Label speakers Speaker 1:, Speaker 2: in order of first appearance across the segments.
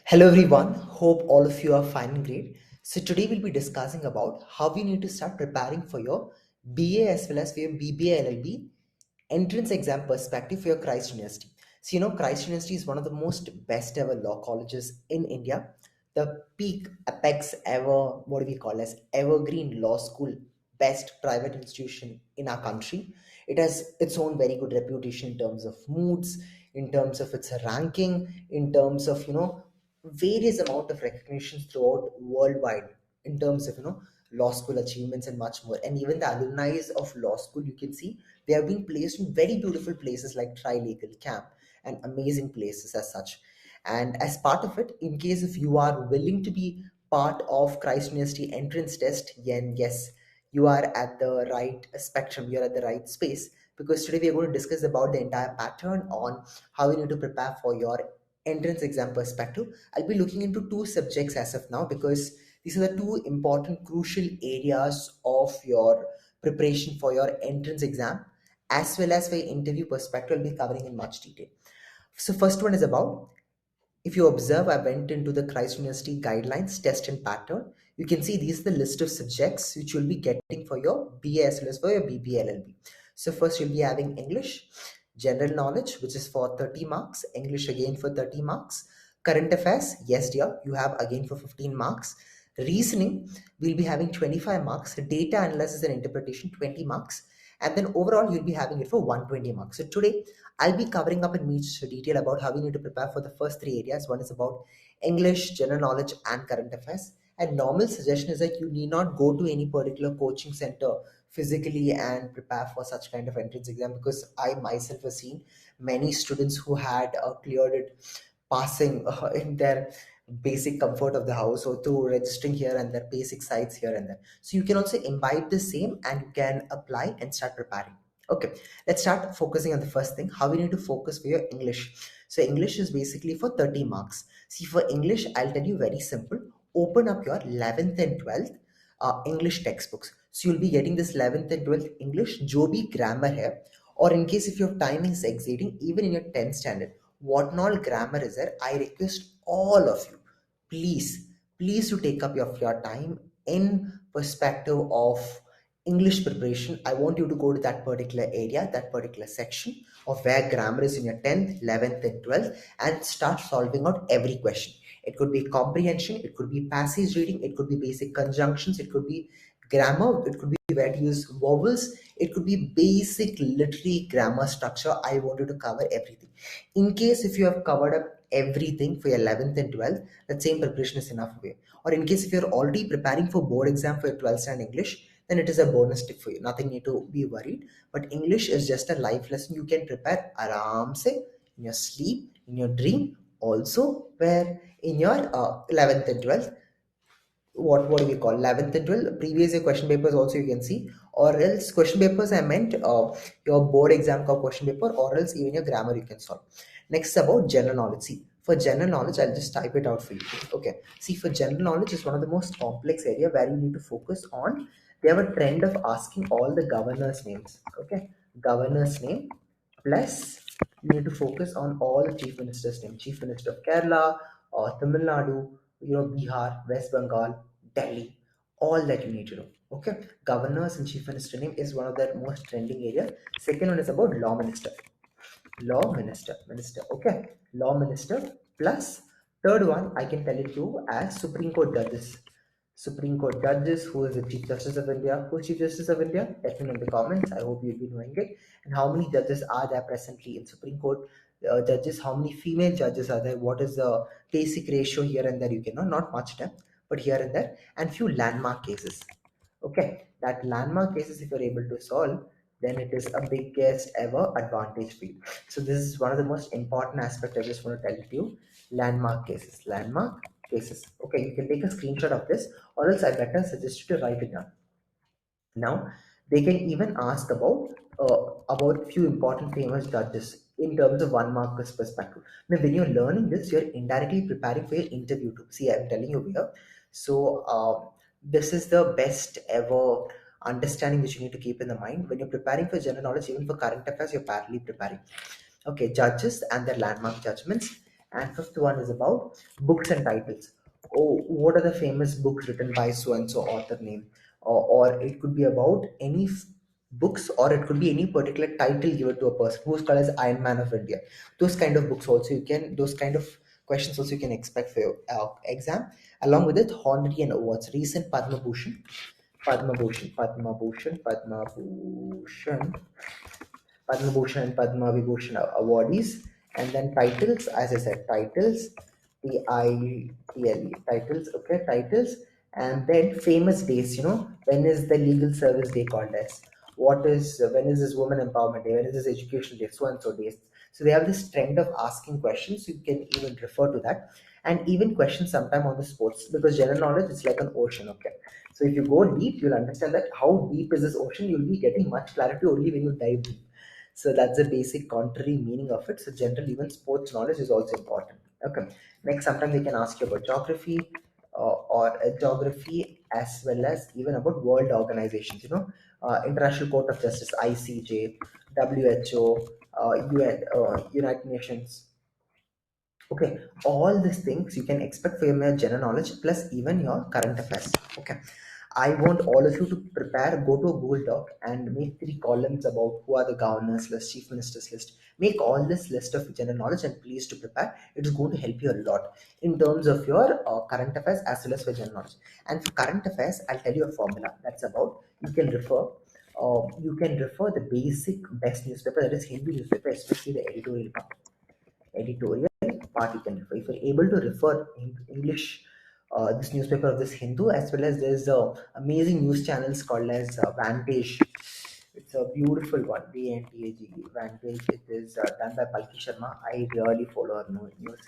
Speaker 1: Hello everyone, hope all of you are fine and great. So today we'll be discussing about how you need to start preparing for your BA as well as for your BBA LLB entrance exam perspective for your Christ University. So Christ University is one of the most best ever law colleges in India. The peak apex ever, what do we call as evergreen law school, best private institution in our country. It has its own very good reputation in terms of moods, in terms of its ranking, in terms of various amount of recognitions throughout worldwide in terms of law school achievements and much more. And even the alumni of law school, you can see they have been placed in very beautiful places like trilegal camp and amazing places as such. And as part of it, in case if you are willing to be part of Christ University entrance test, then yes, you are at the right spectrum, you're at the right space, because today we are going to discuss about the entire pattern on how you need to prepare for your entrance exam perspective. I'll be looking into two subjects as of now because these are the two important crucial areas of your preparation for your entrance exam as well as for your interview perspective. I'll be covering in much detail. So first one is about, if you observe, I went into the Christ University guidelines, test and pattern. You can see these are the list of subjects which you'll be getting for your BA as well as for your BBA LLB. So first you'll be having English, general knowledge, which is for 30 marks, English again for 30 marks, current affairs, yes dear, you have again for 15 marks, reasoning, we'll be having 25 marks, data analysis and interpretation, 20 marks, and then overall you'll be having it for 120 marks. So today I'll be covering up in much detail about how we need to prepare for the first three areas. One is about English, general knowledge, and current affairs. And normal suggestion is that you need not go to any particular coaching center physically and prepare for such kind of entrance exam, because I myself have seen many students who had cleared it passing in their basic comfort of the house or through registering here and there, basic sites here and there. So you can also imbibe the same and you can apply and start preparing. Okay, let's start focusing on the first thing, how we need to focus for your English. So English is basically for 30 marks. See, for English, I'll tell you very simple. Open up your 11th and 12th English textbooks. So you'll be getting this 11th and 12th English, jo bhi grammar hai, or in case if your time is exceeding, even in your 10th standard, what all grammar is there, I request all of you, please, please to take up your time in perspective of English preparation. I want you to go to that particular area, that particular section of where grammar is in your 10th, 11th, and 12th, and start solving out every question. It could be comprehension, it could be passage reading, it could be basic conjunctions, it could be grammar, it could be where to use vowels, it could be basic literary grammar structure. I want you to cover everything. In case if you have covered up everything for your 11th and 12th, that same preparation is enough for you. Or in case if you're already preparing for board exam for your 12th standard English, then it is a bonus tip for you. Nothing need to be worried. But English is just a life lesson you can prepare aram se in your sleep, in your dream, also where in your 11th and 12th, what do we call 11th and 12th previous year question papers also you can see, or else question papers I meant your board exam ka question paper, or else even your grammar you can solve. Next is about general knowledge. See, for general knowledge, I'll just type it out for you. Okay, see, for general knowledge is one of the most complex area where you need to focus on. They have a trend of asking all the governors names. Okay, governors name plus you need to focus on all the chief ministers name, chief minister of Kerala or Tamil Nadu, Bihar, West Bengal, Delhi, all that you need to know. Okay, governors and chief minister name is one of the most trending area. Second one is about law minister. Law minister, minister. Okay, law minister plus third one I can tell it to you as Supreme Court judges. Supreme Court judges, who is the Chief Justice of India? Who is Chief Justice of India? Let me know in the comments. I hope you'll be knowing it. And how many judges are there presently in Supreme Court? Judges, how many female judges are there? What is the basic ratio here and there? You can know, not much depth, but here and there, and few landmark cases. Okay, that landmark cases, if you're able to solve, then it is a biggest ever advantage for you. So this is one of the most important aspect I just want to tell you. Landmark cases. Landmark cases. Okay, you can take a screenshot of this, or else I better suggest you to write it down. Now they can even ask about few important famous judges in terms of one marker's perspective. Now, when you're learning this, you're indirectly preparing for your interview too. See, I'm telling you here. So this is the best ever understanding which you need to keep in the mind when you're preparing for general knowledge. Even for current affairs, you're parallelly preparing. Okay, judges and their landmark judgments. And fifth one is about books and titles. Oh, what are the famous books written by so and so author name? Or it could be about any books, or it could be any particular title given to a person who's called as Iron Man of India. Those kind of books also you can, those kind of questions also you can expect for your exam. Along with it, honorary and awards. Recent Padma Bhushan and Padma Vibhushan awardees, and then titles, as I said, titles, titles, okay, titles, and then famous days. When is the legal service day called as? When is this woman empowerment day? When is this education day? So and so days. So they have this trend of asking questions. So you can even refer to that, and even questions sometime on the sports, because general knowledge is like an ocean. Okay, so if you go deep, you'll understand that how deep is this ocean. You'll be getting much clarity only when you dive deep. So that's the basic contrary meaning of it. So general, even sports knowledge is also important. Okay. Next, sometimes they can ask you about geography, or geography, as well as even about world organizations. International Court of Justice (ICJ), WHO, UN, United Nations. Okay, all these things you can expect for your general knowledge plus even your current affairs. Okay, I want all of you to prepare, go to a Google Doc and make 3 columns about who are the governors list, chief ministers list. Make all this list of general knowledge and please to prepare. It is going to help you a lot in terms of your current affairs as well as for general knowledge. And for current affairs, I'll tell you a formula. That's about, you can refer the basic best newspaper, that is Hindu newspaper, especially the editorial part you can refer. If you're able to refer in English, this newspaper of this Hindu, as well as there's amazing news channels called as Vantage. It's a beautiful one, VNTAG, Vantage. It is done by Palki Sharma. I really follow her news.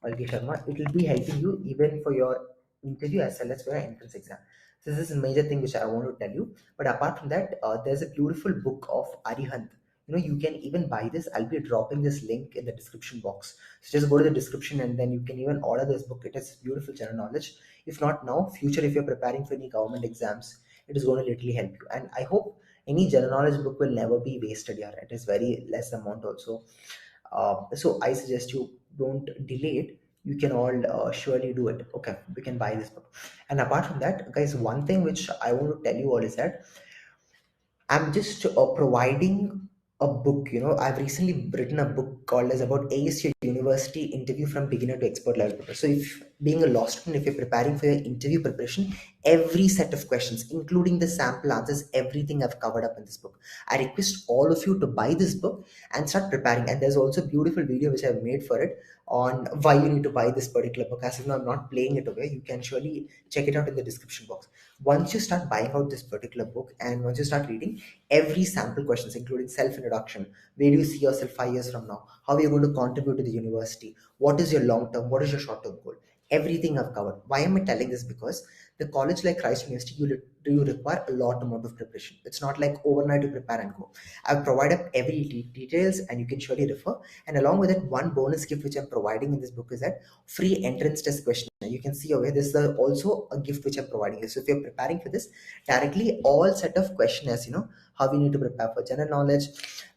Speaker 1: Palki Sharma. It will be helping you even for your interview as well as for your entrance exam. So this is a major thing which I want to tell you. But apart from that, there's a beautiful book of Arihant. You can even buy this. I'll be dropping this link in the description box. So just go to the description and then you can even order this book. It has beautiful general knowledge. If not now, future, if you're preparing for any government exams, it is going to literally help you. And I hope any general knowledge book will never be wasted here. It is very less amount also. So I suggest you don't delay it. You can all surely do it. Okay, we can buy this book. And apart from that, guys, one thing which I want to tell you all is that I'm just providing a book. I've recently written a book called as about Ace Your University Interview from Beginner to Expert Level Prepare. So if being a law student, if you're preparing for your interview preparation, every set of questions, including the sample answers, everything I've covered up in this book. I request all of you to buy this book and start preparing. And there's also a beautiful video which I've made for it on why you need to buy this particular book. As if I'm not playing it away, you can surely check it out in the description box. Once you start buying out this particular book and once you start reading, every sample questions, including self-introduction, where do you see yourself 5 years from now, how are you going to contribute to the university, what is your long-term, what is your short-term goal, everything I've covered. Why am I telling this? Because the college like Christ University, you require a lot amount of preparation. It's not like overnight to prepare and go. I've provided every details and you can surely refer. And along with it, one bonus gift which I'm providing in this book is that free entrance test question. You can see over here, this is also a gift which I'm providing you. So if you're preparing for this, directly all set of questionnaires, how we need to prepare for general knowledge,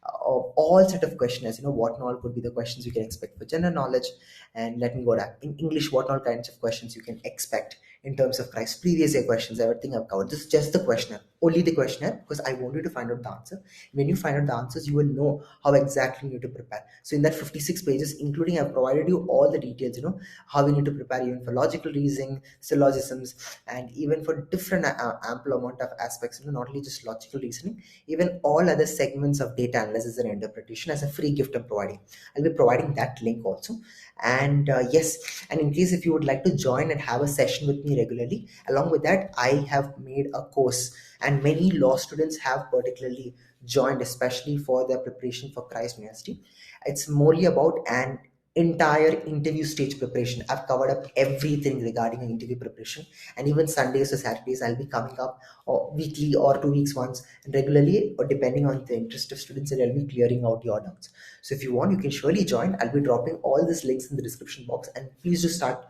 Speaker 1: all set of questionnaires, what and all could be the questions you can expect for general knowledge. And let me go back in English, what all kinds of questions you can expect in terms of Christ, previous year questions, everything I've covered. This is just the questionnaire, only the questionnaire, because I want you to find out the answer. When you find out the answers, you will know how exactly you need to prepare. So in that 56 pages, including, I've provided you all the details, how we need to prepare even for logical reasoning, syllogisms, and even for different ample amount of aspects, not only just logical reasoning, even all other segments of data analysis and interpretation as a free gift I'm providing. I'll be providing that link also. And yes, and in case if you would like to join and have a session with me regularly, along with that, I have made a course and many law students have particularly joined, especially for their preparation for Christ University. It's morely about an entire interview stage preparation. I've covered up everything regarding an interview preparation, and even Sundays or Saturdays I'll be coming up, or weekly or 2 weeks once, and regularly, or depending on the interest of students, and I'll be clearing out your doubts. So if you want, you can surely join. I'll be dropping all these links in the description box, and please just start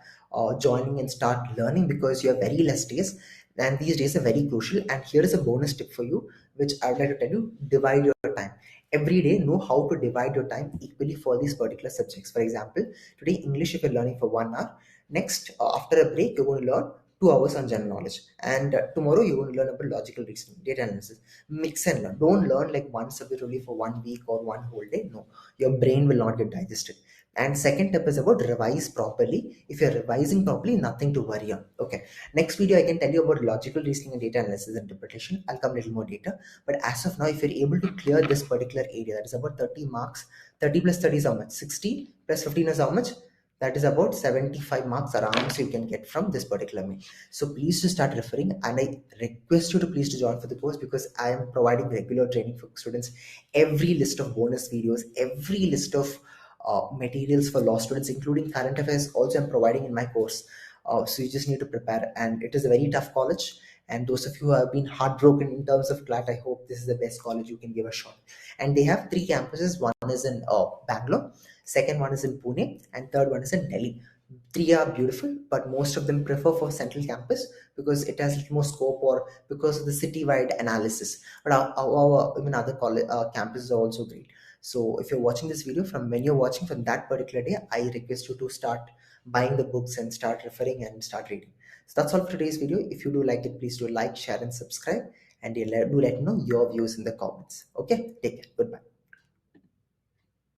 Speaker 1: joining and start learning, because you have very less days and these days are very crucial. And here is a bonus tip for you which I would like to tell you: divide your time. Every day, know how to divide your time equally for these particular subjects. For example, today English, if you're learning for 1 hour, next after a break, you're going to learn 2 hours on general knowledge, and tomorrow you're going to learn about logical reasoning, data analysis. Mix and learn. Don't learn like one subject only for 1 week or one whole day. No, your brain will not get digested. And second tip is about revise properly. If you're revising properly, nothing to worry on. Okay. Next video, I can tell you about logical reasoning and data analysis and interpretation. I'll come a little more data. But as of now, if you're able to clear this particular area, that is about 30 marks. 30 plus 30 is how much? 60 plus 15 is how much? That is about 75 marks around, so you can get from this particular mail. So please to start referring, and I request you to please to join for the course, because I am providing regular training for students, every list of bonus videos, every list of materials for law students, including current affairs also I'm providing in my course. So you just need to prepare, and it is a very tough college. And those of you who have been heartbroken in terms of CLAT, I hope this is the best college you can give a shot. And they have three campuses. One is in Bangalore, second one is in Pune, and third one is in Delhi. Three are beautiful, but most of them prefer for central campus because it has a little more scope, or because of the citywide analysis. But even other college campuses are also great. So if you're watching this video, from when you're watching from that particular day, I request you to start buying the books and start referring and start reading. So that's all for today's video. If you do like it, please do like, share, and subscribe. And do let me know your views in the comments. Okay, take care. Goodbye.